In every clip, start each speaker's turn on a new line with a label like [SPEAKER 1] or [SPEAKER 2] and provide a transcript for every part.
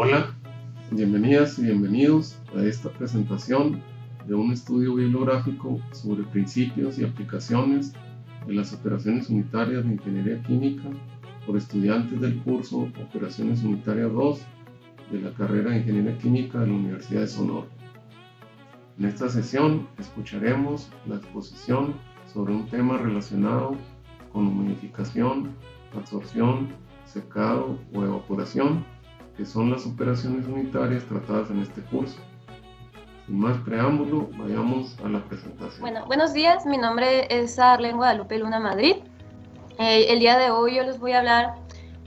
[SPEAKER 1] Hola, bienvenidas y bienvenidos a esta presentación de un estudio bibliográfico sobre principios y aplicaciones de las operaciones unitarias de Ingeniería Química por estudiantes del curso Operaciones Unitarias 2 de la carrera de Ingeniería Química de la Universidad de Sonora. En esta sesión escucharemos la exposición sobre un tema relacionado con humidificación, absorción, secado o evaporación, que son las operaciones unitarias tratadas en este curso. Sin más preámbulo, vayamos a la presentación.
[SPEAKER 2] Bueno, buenos días, mi nombre es Arlen Guadalupe Luna Madrid. El día de hoy yo les voy a hablar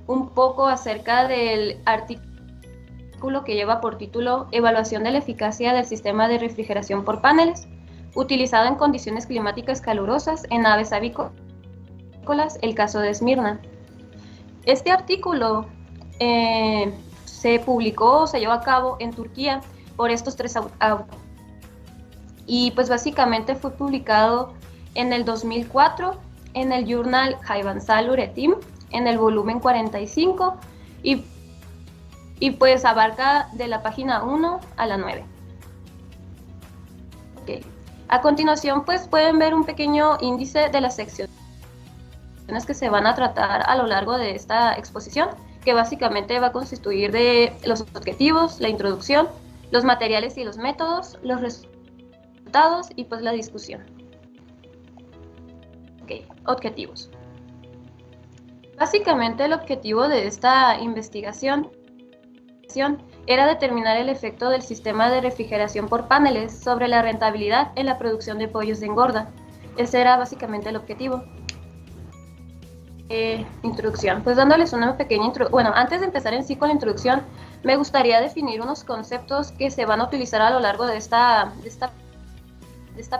[SPEAKER 2] un poco acerca del artículo que lleva por título Evaluación de la eficacia del sistema de refrigeración por paneles, utilizado en condiciones climáticas calurosas en aves avícolas, el caso de Esmirna. Este artículo se llevó a cabo en Turquía por estos tres autores. Y pues básicamente fue publicado en el 2004 en el Journal Hayvansal Üretim, en el volumen 45, y pues abarca de la página 1 a la 9. Okay. A continuación pues pueden ver un pequeño índice de las secciones que se van a tratar a lo largo de esta exposición, que básicamente va a constituir de los objetivos, la introducción, los materiales y los métodos, los resultados y pues la discusión. Okay. Objetivos. Básicamente el objetivo de esta investigación era determinar el efecto del sistema de refrigeración por paneles sobre la rentabilidad en la producción de pollos de engorda. Ese era básicamente el objetivo. Introducción. Pues dándoles una pequeña introducción. Bueno, antes de empezar en sí con la introducción, me gustaría definir unos conceptos que se van a utilizar a lo largo de esta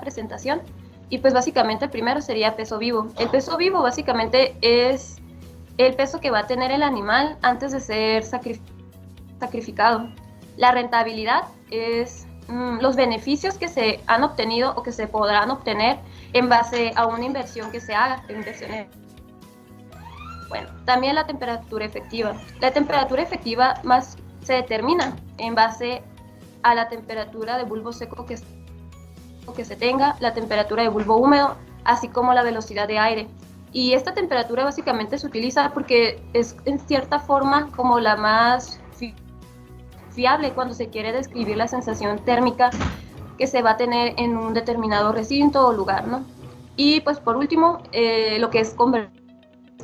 [SPEAKER 2] presentación. Y pues básicamente el primero sería peso vivo. El peso vivo básicamente es el peso que va a tener el animal antes de ser sacrificado. La rentabilidad es los beneficios que se han obtenido o que se podrán obtener en base a una inversión que se haga. Bueno, también la temperatura efectiva. La temperatura efectiva más se determina en base a la temperatura de bulbo seco que se tenga, la temperatura de bulbo húmedo, así como la velocidad de aire. Y esta temperatura básicamente se utiliza porque es en cierta forma como la más fiable cuando se quiere describir la sensación térmica que se va a tener en un determinado recinto o lugar, ¿no? Y pues por último, lo que es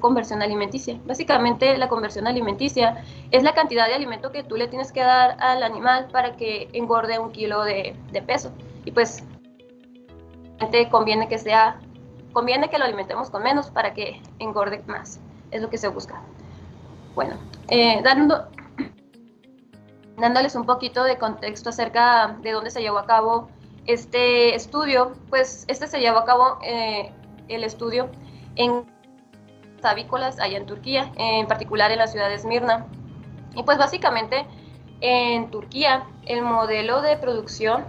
[SPEAKER 2] conversión alimenticia. Básicamente la conversión alimenticia es la cantidad de alimento que tú le tienes que dar al animal para que engorde 1 kilo de peso. Y pues conviene que lo alimentemos con menos para que engorde más. Es lo que se busca. Bueno, dándoles un poquito de contexto acerca de dónde se llevó a cabo este estudio, pues se llevó a cabo el estudio en avícolas allá en Turquía, en particular en la ciudad de Esmirna. Y pues básicamente en Turquía el modelo de producción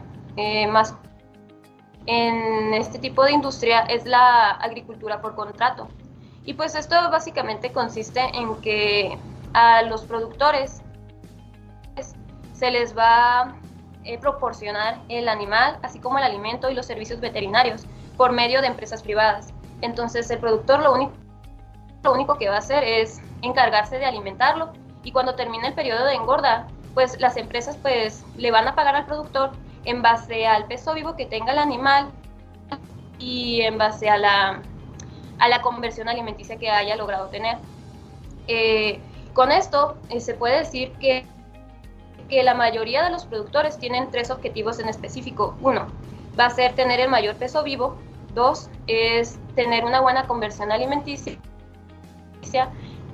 [SPEAKER 2] más en este tipo de industria es la agricultura por contrato. Y pues esto básicamente consiste en que a los productores se les va a proporcionar el animal, así como el alimento y los servicios veterinarios por medio de empresas privadas. Entonces el productor lo único que va a hacer es encargarse de alimentarlo, y cuando termine el periodo de engorda, pues las empresas pues le van a pagar al productor en base al peso vivo que tenga el animal y en base a la conversión alimenticia que haya logrado tener. Con esto se puede decir que la mayoría de los productores tienen 3 objetivos en específico. 1, va a ser tener el mayor peso vivo. 2, es tener una buena conversión alimenticia.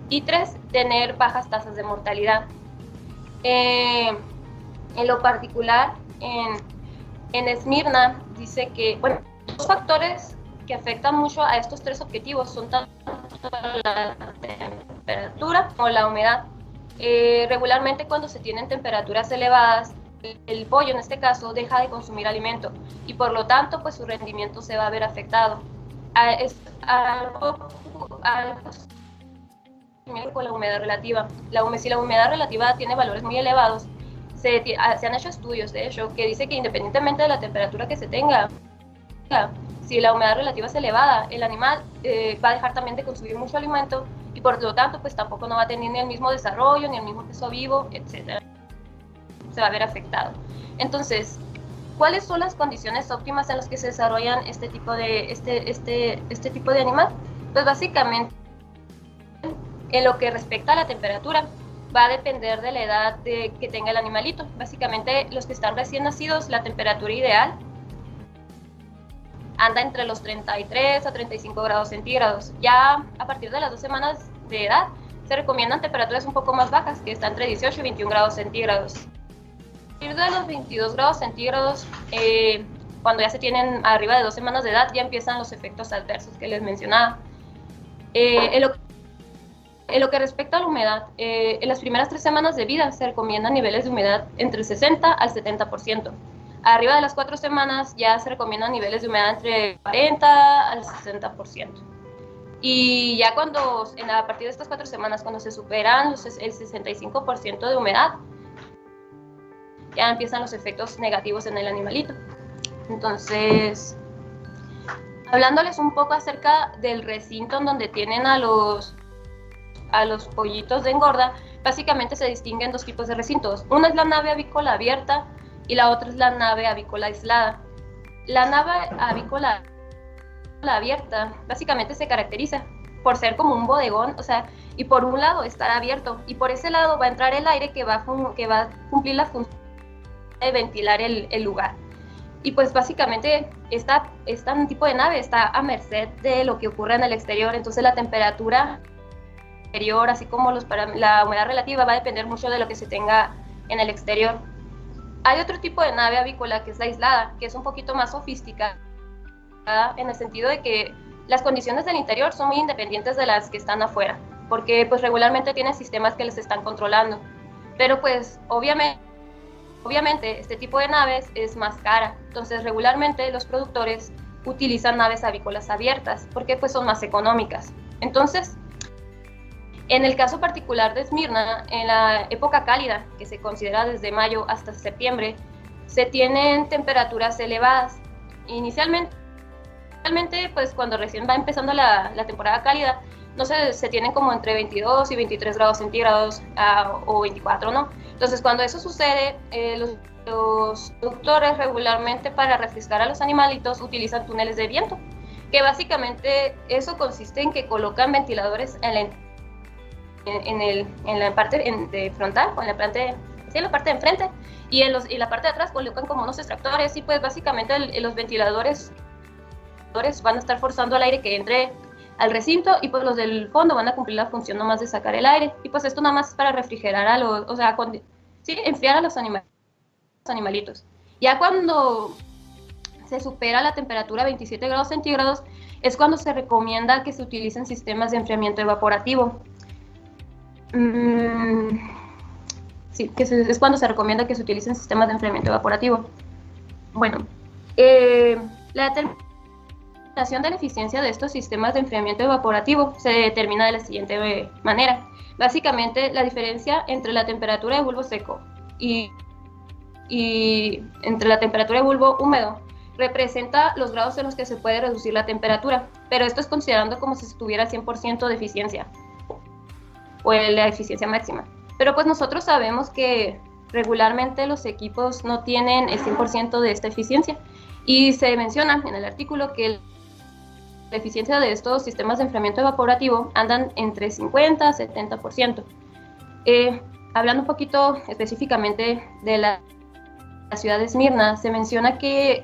[SPEAKER 2] Y 3, tener bajas tasas de mortalidad. En lo particular, en Esmirna dice que, bueno, los factores que afectan mucho a estos 3 objetivos son tanto la temperatura como la humedad. Regularmente cuando se tienen temperaturas elevadas, el pollo en este caso deja de consumir alimento y por lo tanto pues su rendimiento se va a ver afectado. Es algo con la humedad relativa. Si la humedad relativa tiene valores muy elevados, se han hecho estudios, de hecho, que dice que independientemente de la temperatura que se tenga, si la humedad relativa es elevada, el animal va a dejar también de consumir mucho alimento y por lo tanto pues tampoco no va a tener ni el mismo desarrollo, ni el mismo peso vivo, etc. Se va a ver afectado. Entonces, ¿cuáles son las condiciones óptimas en las que se desarrollan este tipo de animal? Pues básicamente, en lo que respecta a la temperatura, va a depender de la edad que tenga el animalito. Básicamente, los que están recién nacidos, la temperatura ideal anda entre los 33 a 35 grados centígrados. Ya a partir de las 2 semanas de edad, se recomiendan temperaturas un poco más bajas, que están entre 18 y 21 grados centígrados. A partir de los 22 grados centígrados, cuando ya se tienen arriba de 2 semanas de edad, ya empiezan los efectos adversos que les mencionaba. En lo que respecta a la humedad, en las primeras 3 semanas de vida se recomiendan niveles de humedad entre el 60 al 70%. Arriba de las 4 semanas ya se recomiendan niveles de humedad entre 40 al 60%. Y ya a partir de estas 4 semanas, cuando se superan el 65% de humedad, ya empiezan los efectos negativos en el animalito. Entonces, hablándoles un poco acerca del recinto en donde tienen a los pollitos de engorda, básicamente se distinguen 2 tipos de recintos. Una es la nave avícola abierta y la otra es la nave avícola aislada. La nave avícola abierta básicamente se caracteriza por ser como un bodegón, y por un lado estar abierto, y por ese lado va a entrar el aire que va a cumplir la función de ventilar el lugar. Y pues básicamente este tipo de nave está a merced de lo que ocurre en el exterior, entonces la temperatura exterior, así como la humedad relativa, va a depender mucho de lo que se tenga en el exterior. Hay otro tipo de nave avícola que es la aislada, que es un poquito más sofisticada en el sentido de que las condiciones del interior son muy independientes de las que están afuera, porque pues regularmente tienen sistemas que les están controlando. Pero pues obviamente este tipo de naves es más cara, entonces regularmente los productores utilizan naves avícolas abiertas porque pues son más económicas. Entonces, en el caso particular de Esmirna, en la época cálida, que se considera desde mayo hasta septiembre, se tienen temperaturas elevadas. Inicialmente, pues cuando recién va empezando la temporada cálida, se tienen como entre 22 y 23 grados centígrados o 24, ¿no? Entonces, cuando eso sucede, los productores regularmente para refrescar a los animalitos utilizan túneles de viento, que básicamente eso consiste en que colocan ventiladores en la parte frontal, o en la parte de enfrente, y en la parte de atrás colocan como unos extractores, y pues básicamente los ventiladores van a estar forzando el aire que entre al recinto, y pues los del fondo van a cumplir la función nomás de sacar el aire, y pues esto nada más es para refrigerar enfriar a los animalitos. Ya cuando se supera la temperatura 27 grados centígrados, es cuando se recomienda que se utilicen sistemas de enfriamiento evaporativo. Sí, es cuando se recomienda que se utilicen sistemas de enfriamiento evaporativo. Bueno, la determinación de la eficiencia de estos sistemas de enfriamiento evaporativo se determina de la siguiente manera. Básicamente, la diferencia entre la temperatura de bulbo seco y entre la temperatura de bulbo húmedo representa los grados en los que se puede reducir la temperatura, pero esto es considerando como si estuviera al 100% de eficiencia o la eficiencia máxima. Pero pues nosotros sabemos que regularmente los equipos no tienen el 100% de esta eficiencia, y se menciona en el artículo que la eficiencia de estos sistemas de enfriamiento evaporativo andan entre 50 a 70%. Hablando un poquito específicamente de la ciudad de Esmirna, se menciona que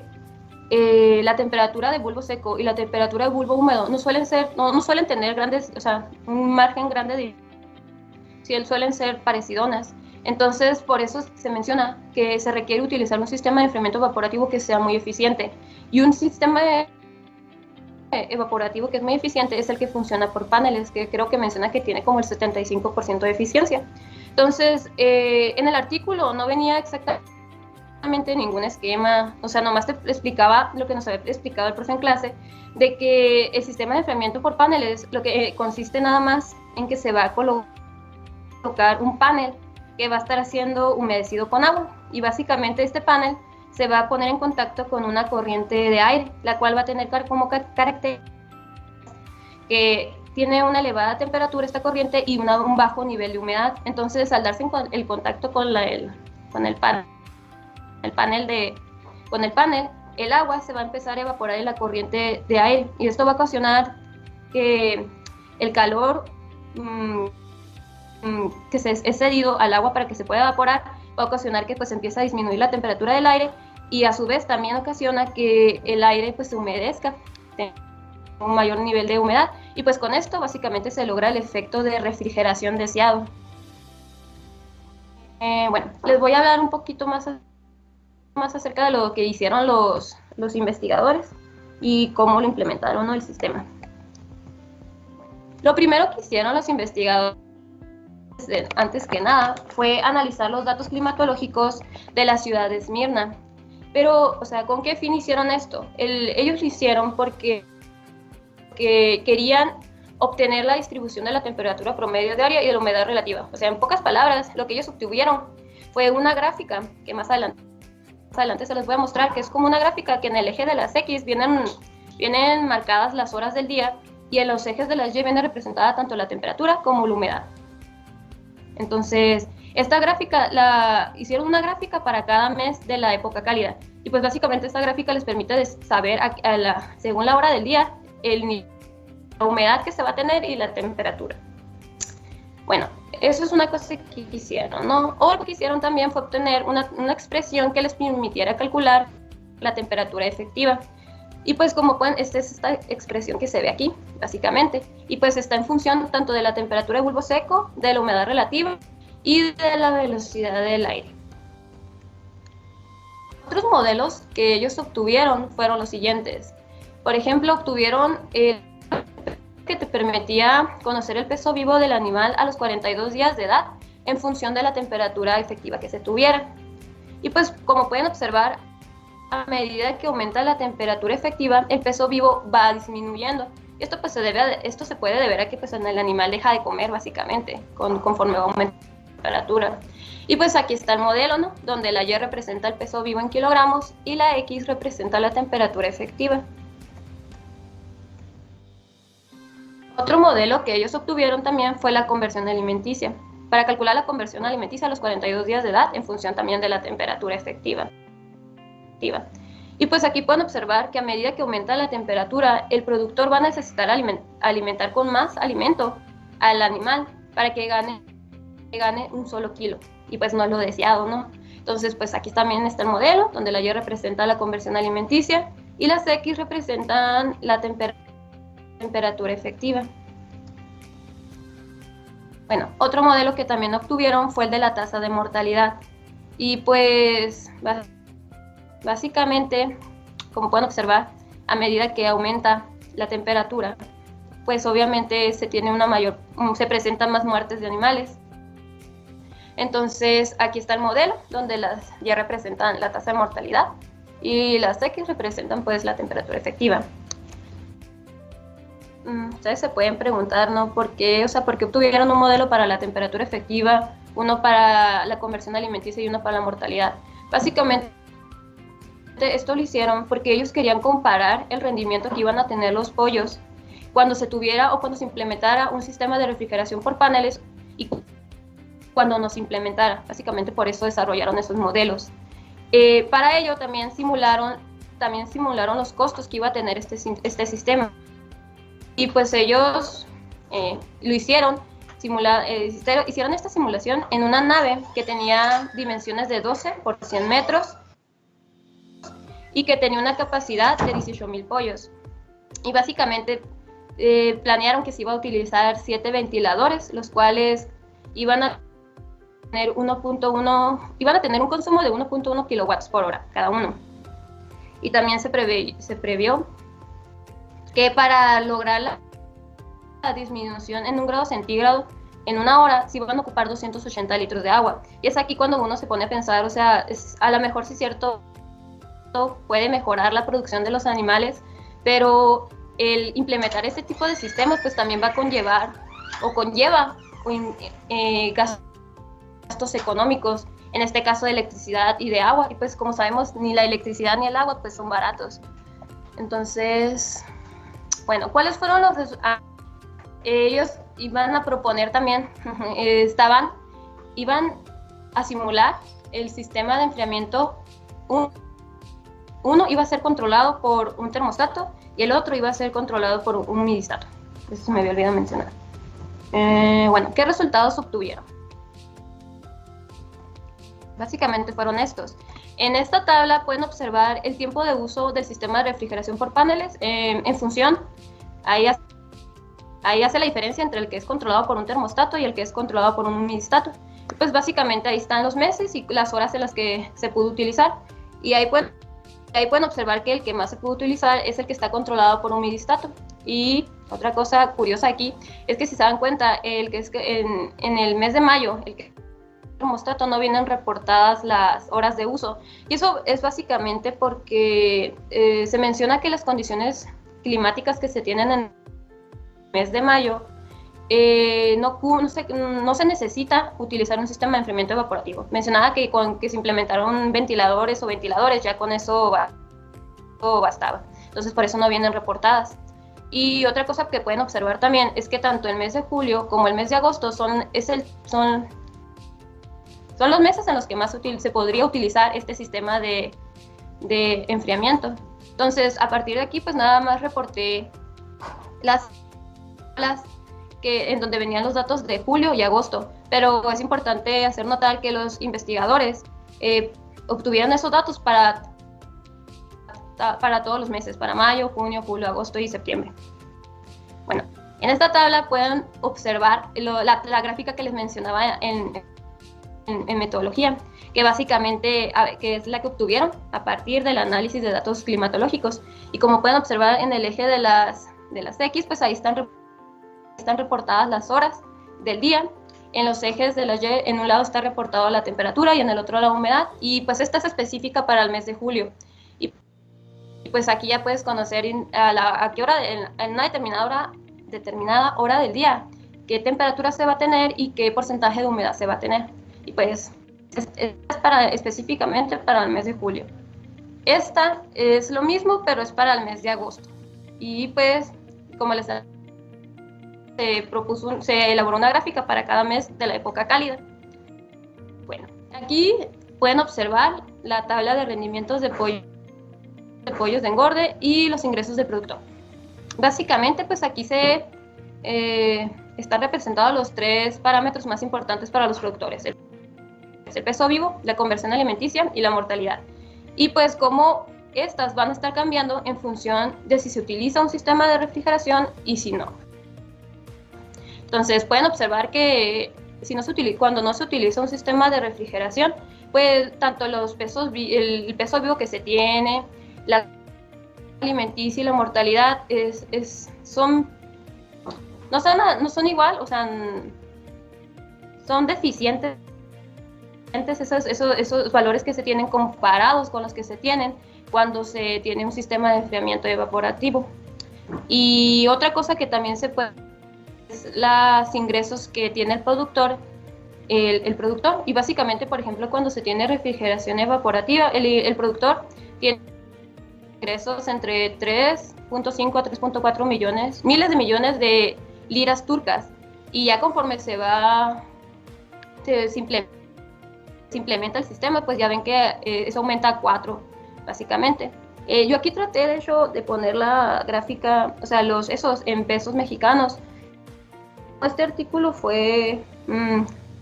[SPEAKER 2] la temperatura de bulbo seco y la temperatura de bulbo húmedo no suelen tener grandes, un margen grande de suelen ser parecidonas. Entonces, por eso se menciona que se requiere utilizar un sistema de enfriamiento evaporativo que sea muy eficiente. Y un sistema evaporativo que es muy eficiente es el que funciona por paneles, que creo que menciona que tiene como el 75% de eficiencia. Entonces, en el artículo no venía exactamente ningún esquema, o sea, nomás te explicaba lo que nos había explicado el profe en clase, de que el sistema de enfriamiento por paneles, lo que consiste nada más en que se va a colocar un panel que va a estar siendo humedecido con agua, y básicamente este panel se va a poner en contacto con una corriente de aire, la cual va a tener como característica que tiene una elevada temperatura esta corriente y un bajo nivel de humedad. Entonces, al darse el contacto con el panel, el agua se va a empezar a evaporar en la corriente de aire, y esto va a ocasionar que el calor que es cedido al agua para que se pueda evaporar, va a ocasionar que pues empiece a disminuir la temperatura del aire, y a su vez también ocasiona que el aire pues se humedezca, un mayor nivel de humedad, y pues con esto básicamente se logra el efecto de refrigeración deseado. Bueno, les voy a hablar un poquito más acerca de lo que hicieron los investigadores y cómo lo implementaron, ¿no?, el sistema. Lo primero que hicieron los investigadores, antes que nada, fue analizar los datos climatológicos de la ciudad de Esmirna. Pero, o sea, ¿con qué fin hicieron esto? Ellos lo hicieron porque querían obtener la distribución de la temperatura promedio diaria y de la humedad relativa. O sea, en pocas palabras, lo que ellos obtuvieron fue una gráfica que más adelante se les voy a mostrar, que es como una gráfica que en el eje de las X vienen marcadas las horas del día, y en los ejes de las Y viene representada tanto la temperatura como la humedad. Entonces, esta gráfica, hicieron una gráfica para cada mes de la época cálida, y pues básicamente esta gráfica les permite saber según la hora del día la humedad que se va a tener y la temperatura. Bueno, eso es una cosa que hicieron, ¿no? O lo que hicieron también fue obtener una expresión que les permitiera calcular la temperatura efectiva. Y pues como pueden, esta es esta expresión que se ve aquí, básicamente. Y pues está en función tanto de la temperatura de bulbo seco, de la humedad relativa y de la velocidad del aire. Otros modelos que ellos obtuvieron fueron los siguientes. Por ejemplo, obtuvieron que te permitía conocer el peso vivo del animal a los 42 días de edad en función de la temperatura efectiva que se tuviera. Y pues como pueden observar, a medida que aumenta la temperatura efectiva, el peso vivo va disminuyendo. Esto pues se puede deber a que pues el animal deja de comer básicamente conforme aumenta la temperatura. Y pues aquí está el modelo, ¿no?, donde la Y representa el peso vivo en kilogramos y la X representa la temperatura efectiva. Otro modelo que ellos obtuvieron también fue la conversión alimenticia, para calcular la conversión alimenticia a los 42 días de edad en función también de la temperatura efectiva. Y pues aquí pueden observar que a medida que aumenta la temperatura, el productor va a necesitar alimentar con más alimento al animal para que gane un solo kilo, y pues no es lo deseado, ¿no? Entonces pues aquí también está el modelo, donde la Y representa la conversión alimenticia y las X representan la temperatura efectiva. Bueno, otro modelo que también obtuvieron fue el de la tasa de mortalidad, y pues básicamente, como pueden observar, a medida que aumenta la temperatura, pues obviamente se presentan más muertes de animales. Entonces aquí está el modelo, donde las Y representan la tasa de mortalidad y las X representan pues la temperatura efectiva. Ustedes se pueden preguntar, ¿no?, ¿por qué obtuvieron un modelo para la temperatura efectiva, uno para la conversión alimenticia y uno para la mortalidad? Básicamente esto lo hicieron porque ellos querían comparar el rendimiento que iban a tener los pollos cuando se tuviera o cuando se implementara un sistema de refrigeración por paneles y cuando no se implementara. Básicamente por eso desarrollaron esos modelos. Para ello también simularon los costos que iba a tener este sistema. Y pues ellos lo hicieron, hicieron esta simulación en una nave que tenía dimensiones de 12 por 100 metros y que tenía una capacidad de 18,000 pollos. Y básicamente planearon que se iba a utilizar 7 ventiladores, los cuales iban a tener un consumo de 1.1 kilowatts por hora cada uno. Y también se previó que para lograr la disminución en 1 grado centígrado en una hora sí van a ocupar 280 litros de agua. Y es aquí cuando uno se pone a pensar, o sea, a lo mejor sí es cierto, puede mejorar la producción de los animales, pero el implementar este tipo de sistemas pues también va a conllevar o conlleva gastos económicos, en este caso de electricidad y de agua, y pues como sabemos ni la electricidad ni el agua pues son baratos. Entonces, bueno, ¿cuáles fueron los resultados? Ellos iban a proponer también, iban a simular el sistema de enfriamiento. Uno iba a ser controlado por un termostato y el otro iba a ser controlado por un humidistato. Eso se me había olvidado mencionar. Bueno, ¿qué resultados obtuvieron? Básicamente fueron estos. En esta tabla pueden observar el tiempo de uso del sistema de refrigeración por paneles en función. Ahí hace la diferencia entre el que es controlado por un termostato y el que es controlado por un humidistato. Pues básicamente ahí están los meses y las horas en las que se pudo utilizar. Y ahí pueden observar que el que más se pudo utilizar es el que está controlado por un humidistato. Y otra cosa curiosa aquí es que si se dan cuenta, el que es en el mes de mayo, el que termostato no vienen reportadas las horas de uso. Y eso es básicamente porque se menciona que las condiciones climáticas que se tienen en el mes de mayo no se necesita utilizar un sistema de enfriamiento evaporativo. Mencionaba que con que se implementaron ventiladores, ya con eso bastaba. Entonces por eso no vienen reportadas. Y otra cosa que pueden observar también es que tanto el mes de julio como el mes de agosto son los meses en los que más se podría utilizar este sistema de enfriamiento. Entonces, a partir de aquí, pues nada más reporté las en donde venían los datos de julio y agosto, pero es importante hacer notar que los investigadores obtuvieron esos datos para todos los meses, para mayo, junio, julio, agosto y septiembre. Bueno, en esta tabla pueden observar la gráfica que les mencionaba en metodología, que básicamente que es la que obtuvieron a partir del análisis de datos climatológicos. Y como pueden observar en el eje de las X, pues ahí están reportadas las horas del día. En los ejes de las Y, en un lado está reportado la temperatura y en el otro la humedad, y pues esta es específica para el mes de julio. Y pues aquí ya puedes conocer a qué hora, en una determinada hora del día, qué temperatura se va a tener y qué porcentaje de humedad se va a tener. Y pues es específicamente para el mes de julio. Esta es lo mismo, pero es para el mes de agosto. Y pues, como les se elaboró una gráfica para cada mes de la época cálida. Bueno, aquí pueden observar la tabla de rendimientos de pollos de engorde y los ingresos del productor. Básicamente, pues aquí están representados los tres parámetros más importantes para los productores: el peso vivo, la conversión alimenticia y la mortalidad. Y pues como estas van a estar cambiando en función de si se utiliza un sistema de refrigeración y si no. Entonces pueden observar que cuando no se utiliza un sistema de refrigeración, pues tanto el peso vivo que se tiene, la alimenticia y la mortalidad no son igual, o sea, son deficientes esos valores que se tienen comparados con los que se tienen cuando se tiene un sistema de enfriamiento evaporativo. Y otra cosa que también se puede es los ingresos que tiene el productor, y básicamente, por ejemplo, cuando se tiene refrigeración evaporativa, el productor tiene ingresos entre 3.5 a 3.4 miles de millones de liras turcas, y ya conforme se implementa el sistema, pues ya ven que eso aumenta a 4, básicamente. Yo aquí traté, de hecho, de poner la gráfica, o sea, esos en pesos mexicanos. Este artículo fue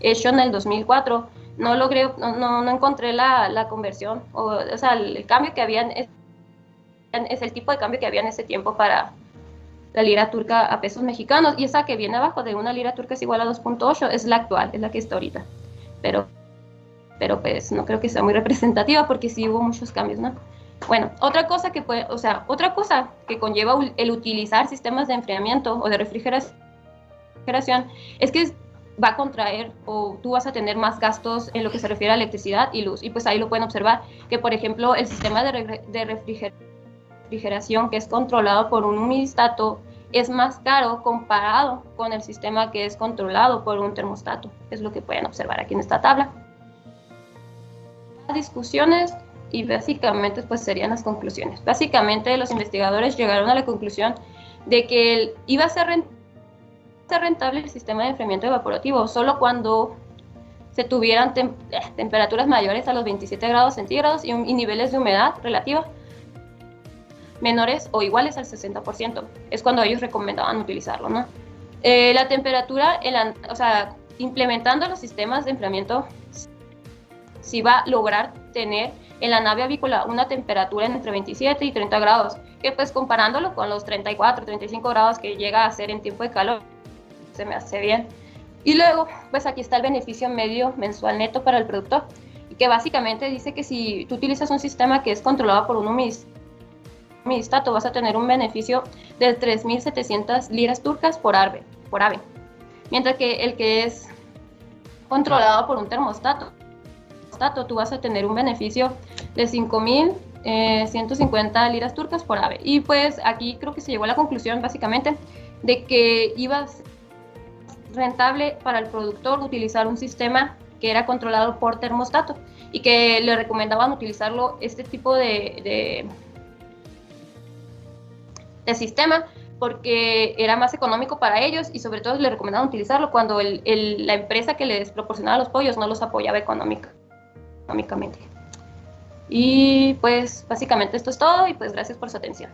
[SPEAKER 2] hecho en el 2004. No logré, no encontré la conversión, o sea, el cambio que había, es el tipo de cambio que había en ese tiempo para la lira turca a pesos mexicanos, y esa que viene abajo de una lira turca es igual a 2.8, es la actual, es la que está ahorita. Pero pues no creo que sea muy representativa porque sí hubo muchos cambios, ¿no? Bueno, otra cosa que conlleva el utilizar sistemas de enfriamiento o de refrigeración es que va a contraer o tú vas a tener más gastos en lo que se refiere a electricidad y luz. Y pues ahí lo pueden observar, que por ejemplo el sistema de refrigeración que es controlado por un humidistato es más caro comparado con el sistema que es controlado por un termostato. Es lo que pueden observar aquí en esta tabla. Discusiones y básicamente pues serían las conclusiones. Básicamente los investigadores llegaron a la conclusión de que iba a ser rentable el sistema de enfriamiento evaporativo solo cuando se tuvieran temperaturas mayores a los 27 grados centígrados y niveles de humedad relativa menores o iguales al 60%. Es cuando ellos recomendaban utilizarlo, ¿no? La temperatura, o sea, implementando los sistemas de enfriamiento, sí va a lograr tener en la nave avícola una temperatura entre 27 y 30 grados, que pues comparándolo con los 34, 35 grados que llega a ser en tiempo de calor, se me hace bien. Y luego, pues aquí está el beneficio medio mensual neto para el productor, que básicamente dice que si tú utilizas un sistema que es controlado por un humidistato, vas a tener un beneficio de 3.700 liras turcas por ave, mientras que el que es controlado por un termostato, tú vas a tener un beneficio de 5.150 liras turcas por ave. Y pues aquí creo que se llegó a la conclusión básicamente de que iba a ser rentable para el productor utilizar un sistema que era controlado por termostato y que le recomendaban utilizarlo este tipo de sistema porque era más económico para ellos y sobre todo le recomendaban utilizarlo cuando la empresa que les proporcionaba los pollos no los apoyaba económicamente. Y pues básicamente esto es todo y pues gracias por su atención.